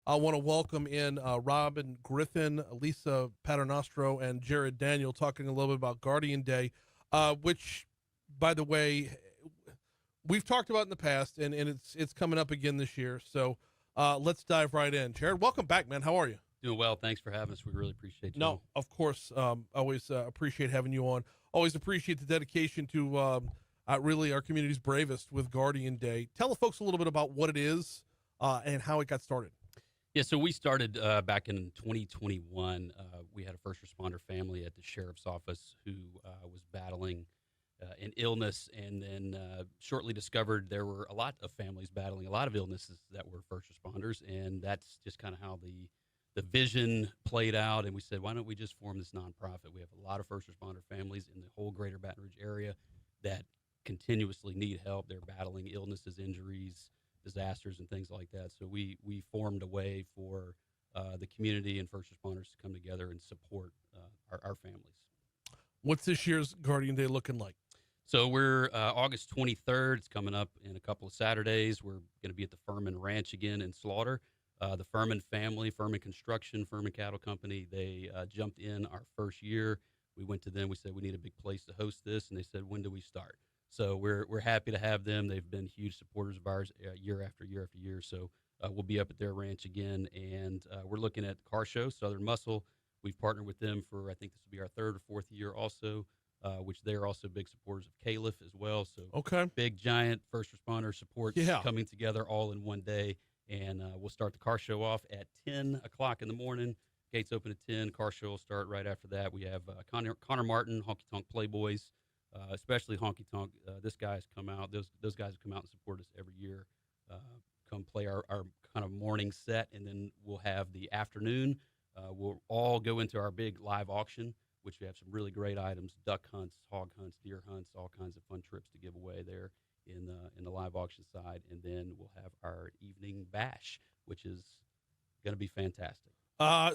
I want to welcome in Robin Griffon, Lisa Paternostro, and Jared Daniel talking a little bit about Guardian Day, which, by the way, we've talked about in the past, and it's coming up again this year. So let's dive right in. Jared, welcome back, man. How are you? Doing well. Thanks for having us. We really appreciate you. No, of course. Always appreciate having you on. Always appreciate the dedication to really our community's bravest with Guardian Day. Tell the folks a little bit about what it is and how it got started. Yeah, so we started back in 2021. We had a first responder family at the sheriff's office who was battling an illness, and then shortly discovered there were a lot of families battling a lot of illnesses that were first responders, and that's just kind of how the vision played out. And we said, why don't we just form this nonprofit? We have a lot of first responder families in the whole greater Baton Rouge area that continuously need help. They're battling illnesses, injuries, disasters, and things like that. So we formed a way for the community and first responders to come together and support our families. What's this year's Guardian Day looking like? So we're August 23rd. It's coming up in a couple of Saturdays. We're going to be at the Firmin Ranch again in Slaughter. The Firmin family, Firmin Construction, Firmin Cattle Company, they jumped in our first year. We went to them. We said we need a big place to host this, and they said, when do we start? So we're happy to have them. They've been huge supporters of ours year after year after year. So we'll be up at their ranch again, and we're looking at the car show, Southern Muscle. We've partnered with them for, I think this will be our third or fourth year also, which they're also big supporters of Caliph as well. So Okay. big, giant first responder supports coming together all in one day. And we'll start the car show off at 10 o'clock in the morning. Gates open at 10. Car show will start right after that. We have Connor Martin, Honky Tonk Playboys, especially Honky Tonk. This guy's come out. Those guys have come out and support us every year. Come play our kind of morning set, and then we'll have the afternoon. We'll all go into our big live auction, which we have some really great items: duck hunts, hog hunts, deer hunts, all kinds of fun trips to give away there in the live auction side. And then we'll have our evening bash, which is going to be fantastic.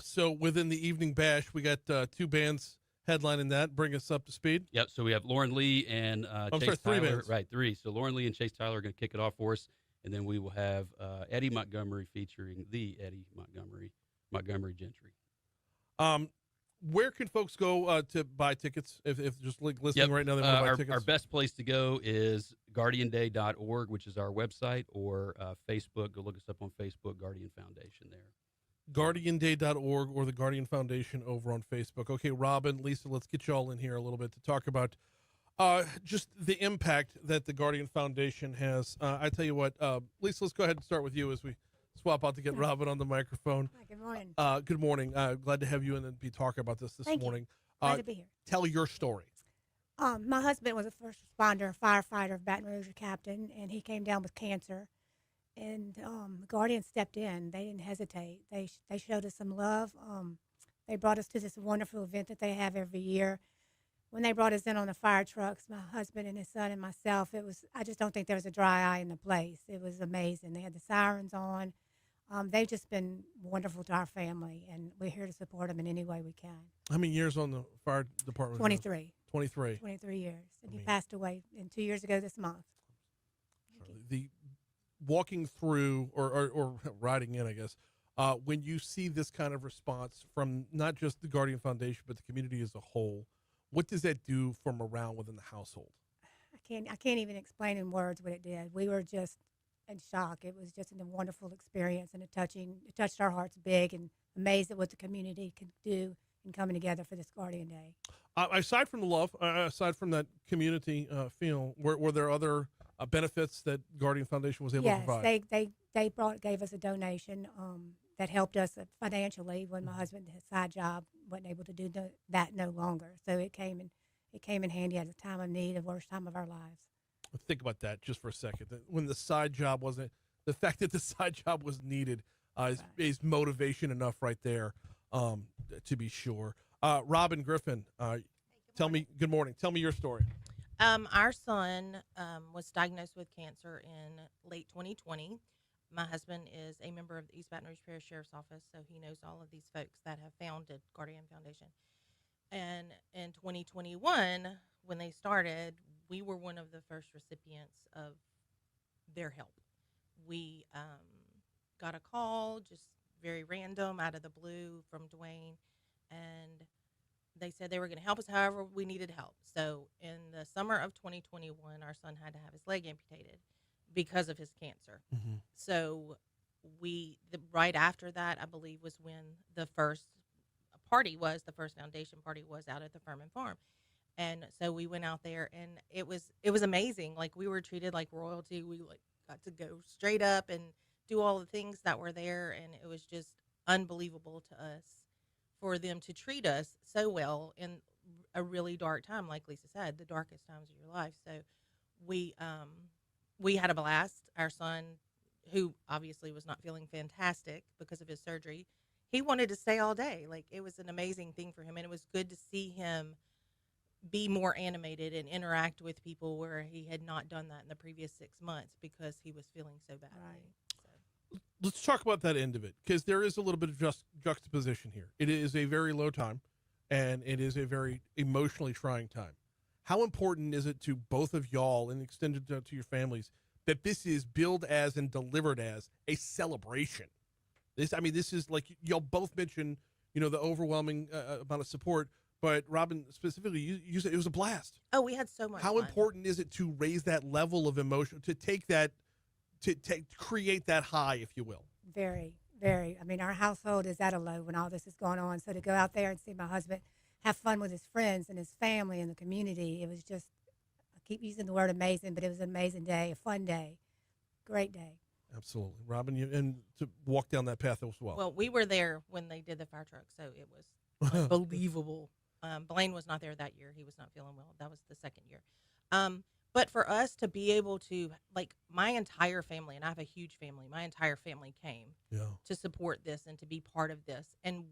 So within the evening bash, we got two bands headlining that. Bring us up to speed. Yep. So we have Lauren Lee and Chase three Tyler. bands. Right, three. So Lauren Lee and Chase Tyler are going to kick it off for us, and then we will have Eddie Montgomery featuring the Eddie Montgomery Gentry. Where can folks go to buy tickets if just listening right now they want to buy tickets? Our best place to go is guardianday.org, which is our website, or Facebook. Go look us up on Facebook, Guardian Foundation there. guardianday.org or the Guardian Foundation over on Facebook. Okay, Robin, Lisa, let's get you all in here a little bit to talk about just the impact that the Guardian Foundation has. I tell you what, Lisa, let's go ahead and start with you as we swap out to get Robin on the microphone. Hi, good morning. Good morning. Glad to have you in and be talking about this Thank morning. Glad to be here. Tell your story. My husband was a first responder, firefighter of Baton Rouge, a captain, and he came down with cancer. And the Guardian stepped in. They didn't hesitate. They showed us some love. They brought us to this wonderful event that they have every year. When they brought us in on the fire trucks, my husband and his son and myself, I just don't think there was a dry eye in the place. It was amazing. They had the sirens on. They've just been wonderful to our family, and we're here to support them in any way we can. How many years on the fire department? 23. 23. 23 years. And he passed away 2 years ago this month. The walking through or riding in, I guess, when you see this kind of response from not just the Guardian Foundation, but the community as a whole, what does that do for morale within the household? I can't even explain in words what it did. We were just in shock. It was just a wonderful experience, and it touched our hearts big, and amazed at what the community could do in coming together for this Guardian Day. Aside from the love, aside from that community feel, were there other benefits that Guardian Foundation was able to provide? Yes, they gave us a donation that helped us financially when my husband, his side job, wasn't able to do that no longer. So it came in handy at a time of need, the worst time of our lives. Think about that just for a second. When the side job wasn't, the fact that the side job was needed is motivation enough right there, to be sure. Robin Griffon, good morning. Tell me your story. Our son was diagnosed with cancer in late 2020. My husband is a member of the East Baton Rouge Parish Sheriff's Office, so he knows all of these folks that have founded Guardian Foundation. And in 2021, when they started, we were one of the first recipients of their help. We got a call just very random, out of the blue from Dwayne, and they said they were going to help us however we needed help. So in the summer of 2021, our son had to have his leg amputated because of his cancer. Mm-hmm. So right after that, I believe, was when the first foundation party was out at the Firmin Farm. And so we went out there, and it was amazing. Like, we were treated like royalty. We got to go straight up and do all the things that were there, and it was just unbelievable to us for them to treat us so well in a really dark time, like Lisa said, the darkest times of your life. So we had a blast. Our son, who obviously was not feeling fantastic because of his surgery, he wanted to stay all day. Like, it was an amazing thing for him, and it was good to see him be more animated and interact with people where he had not done that in the previous 6 months because he was feeling so badly. Right. So. Let's talk about that end of it, because there is a little bit of juxtaposition here. It is a very low time, and it is a very emotionally trying time. How important is it to both of y'all and extended to your families that this is billed as and delivered as a celebration? This is like y'all both mentioned, the overwhelming amount of support. But Robin, specifically, you said it was a blast. Oh, we had so much How fun. important is it to raise that level of emotion, to take that, to create that high, if you will? Very, very. I mean, our household is at a low when all this is going on. So to go out there and see my husband have fun with his friends and his family and the community, it was just, I keep using the word amazing, but it was an amazing day, a fun day, great day. Absolutely. Robin, and to walk down that path as well. Well, we were there when they did the fire truck, so it was unbelievable. Blaine was not there that year. He was not feeling well. That was the second year. But for us to be able to, like, my entire family, and I have a huge family, my entire family came to support this and to be part of this. And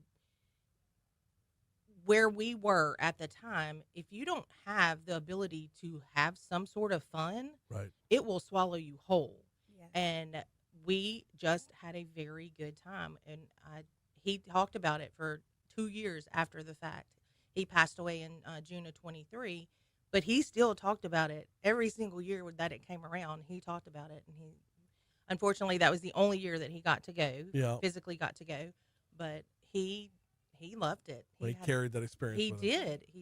where we were at the time, if you don't have the ability to have some sort of fun, right, it will swallow you whole. Yeah. And we just had a very good time. And he talked about it for 2 years after the fact. He passed away in June of 23, but he still talked about it every single year that it came around. He talked about it, and unfortunately, that was the only year that he got to go, physically got to go. But he loved it. He carried that experience. He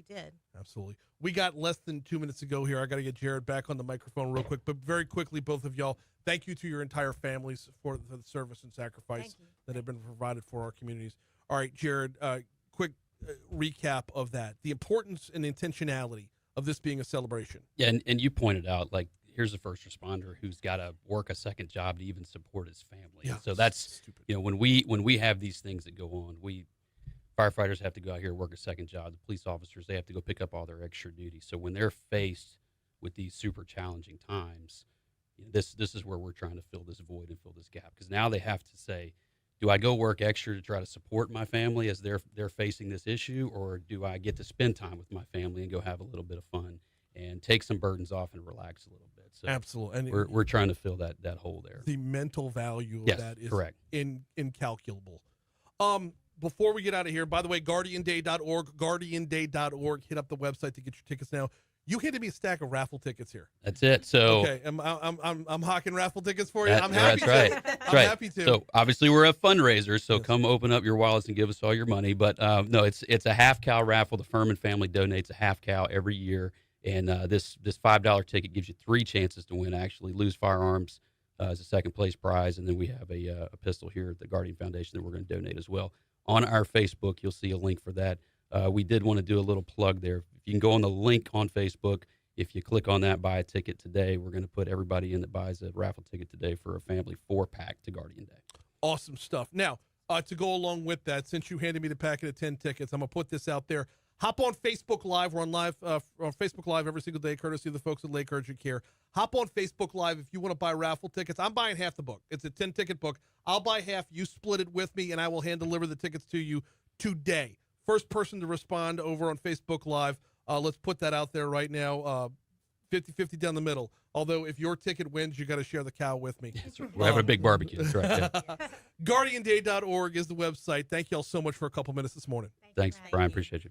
did. Absolutely. We got less than 2 minutes to go here. I got to get Jared back on the microphone real quick, but very quickly, both of y'all, thank you to your entire families for the service and sacrifice that have been provided for our communities. All right, Jared, quick recap of that, the importance and intentionality of this being a celebration. Yeah, and you pointed out, like, here's a first responder who's got to work a second job to even support his family. Yeah, so that's stupid. When we have these things that go on, firefighters have to go out here and work a second job. The police officers, they have to go pick up all their extra duties. So when they're faced with these super challenging times, this is where we're trying to fill this void and fill this gap, because now they have to say, do I go work extra to try to support my family as they're facing this issue, or do I get to spend time with my family and go have a little bit of fun and take some burdens off and relax a little bit? So absolutely, and we're trying to fill that hole there. The mental value of that is correct. Incalculable. Before we get out of here, by the way, guardianday.org, hit up the website to get your tickets now. You handed me a stack of raffle tickets here. That's it. So okay, I'm hawking raffle tickets for you. I'm happy. That's right. I'm That's right. happy to. So obviously we're a fundraiser. So come open up your wallets and give us all your money. But no, it's a half cow raffle. The Firmin family donates a half cow every year, and this $5 ticket gives you 3 chances to win. Actually, Lose Firearms as a second place prize, and then we have a pistol here at the Guardian Foundation that we're going to donate as well. On our Facebook, you'll see a link for that. We did want to do a little plug there. If you can go on the link on Facebook, if you click on that, buy a ticket today, we're going to put everybody in that buys a raffle ticket today for a family 4-pack to Guardian Day. Awesome stuff. Now, to go along with that, since you handed me the packet of 10 tickets, I'm going to put this out there. Hop on Facebook Live. We're on Facebook Live every single day, courtesy of the folks at Lake Urgent Care. Hop on Facebook Live if you want to buy raffle tickets. I'm buying half the book. It's a 10-ticket book. I'll buy half. You split it with me, and I will hand deliver the tickets to you today. First person to respond over on Facebook Live. Let's put that out there right now. 50-50 down the middle. Although if your ticket wins, you got to share the cow with me. We'll have a big barbecue. That's right. Yeah. Guardianday.org is the website. Thank you all so much for a couple minutes this morning. Thanks, Brian. Appreciate you.